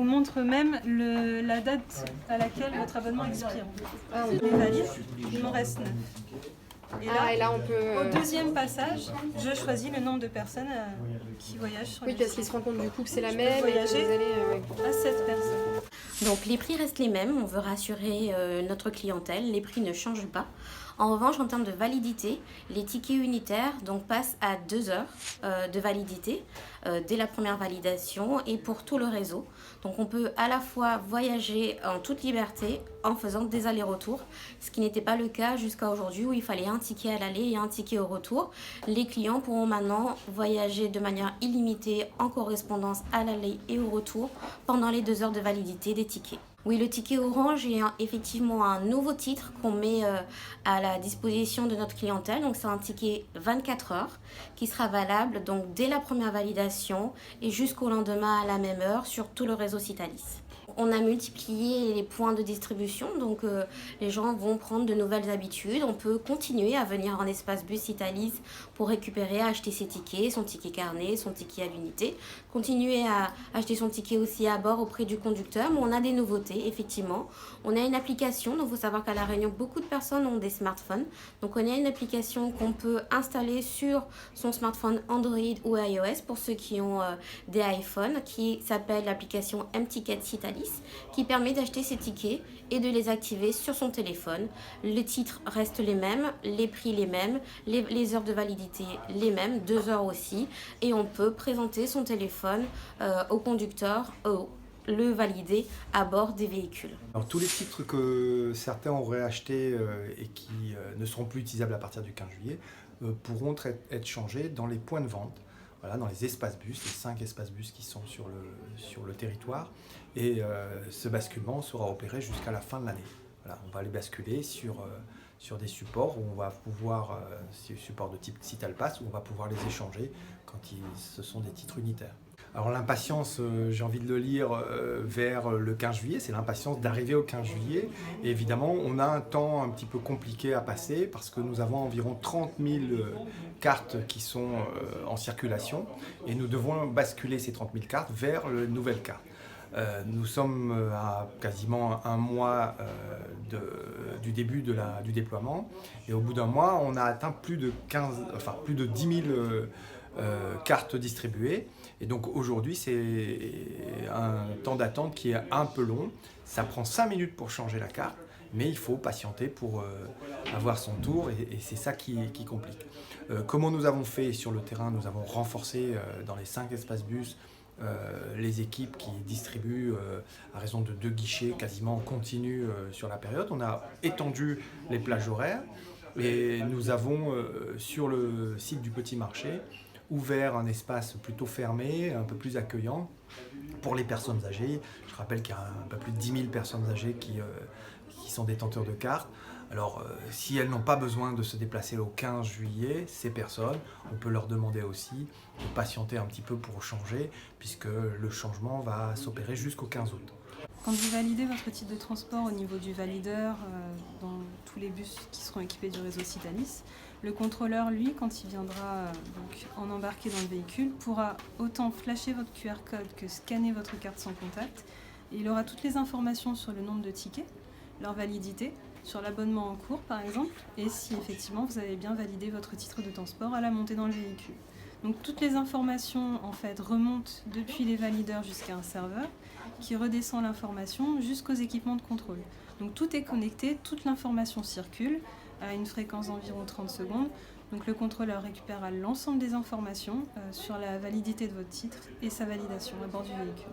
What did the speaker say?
vous montre même la date à laquelle votre abonnement expire. On est valide, il m'en reste 9. Et là, on peut... Au deuxième passage, je choisis le nombre de personnes qui voyagent sur le site. Oui, parce qu'ils se rendent compte du coup que c'est la même et voyager que vous allez... à 7 personnes. Donc les prix restent les mêmes, on veut rassurer notre clientèle, les prix ne changent pas. En revanche, en termes de validité, les tickets unitaires passent à 2 heures de validité dès la première validation et pour tout le réseau. Donc on peut à la fois voyager en toute liberté en faisant des allers-retours, ce qui n'était pas le cas jusqu'à aujourd'hui où il fallait un ticket à l'aller et un ticket au retour. Les clients pourront maintenant voyager de manière illimitée en correspondance à l'aller et au retour pendant les 2 heures de validité des tickets. Oui, le ticket orange est effectivement un nouveau titre qu'on met à la disposition de notre clientèle. Donc c'est un ticket 24 heures qui sera valable donc dès la première validation et jusqu'au lendemain à la même heure sur tout le réseau Citalis. On a multiplié les points de distribution, donc les gens vont prendre de nouvelles habitudes. On peut continuer à venir en espace bus Citalis pour récupérer, acheter ses tickets, son ticket carnet, son ticket à l'unité. Continuer à acheter son ticket aussi à bord auprès du conducteur. Mais on a des nouveautés, effectivement. On a une application, donc il faut savoir qu'à La Réunion, beaucoup de personnes ont des smartphones. Donc on a une application qu'on peut installer sur son smartphone Android ou iOS pour ceux qui ont des iPhones, qui s'appelle l'application M-Ticket Citalis, qui permet d'acheter ses tickets et de les activer sur son téléphone. Les titres restent les mêmes, les prix les mêmes, les heures de validité les mêmes, 2 heures aussi, et on peut présenter son téléphone au conducteur, le valider à bord des véhicules. Alors, tous les titres que certains auraient achetés et qui ne seront plus utilisables à partir du 15 juillet pourront être changés dans les points de vente. Voilà, dans les espaces bus, les 5 espaces bus qui sont sur le territoire. Et ce basculement sera opéré jusqu'à la fin de l'année. Voilà, on va les basculer sur des supports où on va pouvoir, supports de type Citalpass, où on va pouvoir les échanger quand ce sont des titres unitaires. Alors l'impatience, j'ai envie de le lire vers le 15 juillet, c'est l'impatience d'arriver au 15 juillet. Et évidemment, on a un temps un petit peu compliqué à passer parce que nous avons environ 30 000 cartes qui sont en circulation et nous devons basculer ces 30 000 cartes vers les nouvelles cartes. Nous sommes à quasiment un mois du début du déploiement et au bout d'un mois, on a atteint plus de 10 000 cartes distribuées. Et donc aujourd'hui, c'est un temps d'attente qui est un peu long. Ça prend 5 minutes pour changer la carte, mais il faut patienter pour avoir son tour et c'est ça qui complique. Comment nous avons fait sur le terrain? Nous avons renforcé dans les 5 espaces bus les équipes qui distribuent à raison de 2 guichets quasiment en continu sur la période. On a étendu les plages horaires et nous avons sur le site du Petit Marché ouvert un espace plutôt fermé, un peu plus accueillant pour les personnes âgées. Je rappelle qu'il y a un peu plus de 10 000 personnes âgées qui sont détenteurs de cartes. Alors, si elles n'ont pas besoin de se déplacer au 15 juillet, ces personnes, on peut leur demander aussi de patienter un petit peu pour changer, puisque le changement va s'opérer jusqu'au 15 août. Quand vous validez votre titre de transport au niveau du valideur dans tous les bus qui seront équipés du réseau Citalis, le contrôleur, lui, quand il viendra en embarquer dans le véhicule, pourra autant flasher votre QR code que scanner votre carte sans contact. Et il aura toutes les informations sur le nombre de tickets, leur validité, sur l'abonnement en cours par exemple, et si effectivement vous avez bien validé votre titre de transport à la montée dans le véhicule. Donc toutes les informations en fait remontent depuis les valideurs jusqu'à un serveur qui redescend l'information jusqu'aux équipements de contrôle. Donc tout est connecté, toute l'information circule à une fréquence d'environ 30 secondes. Donc le contrôleur récupérera l'ensemble des informations sur la validité de votre titre et sa validation à bord du véhicule.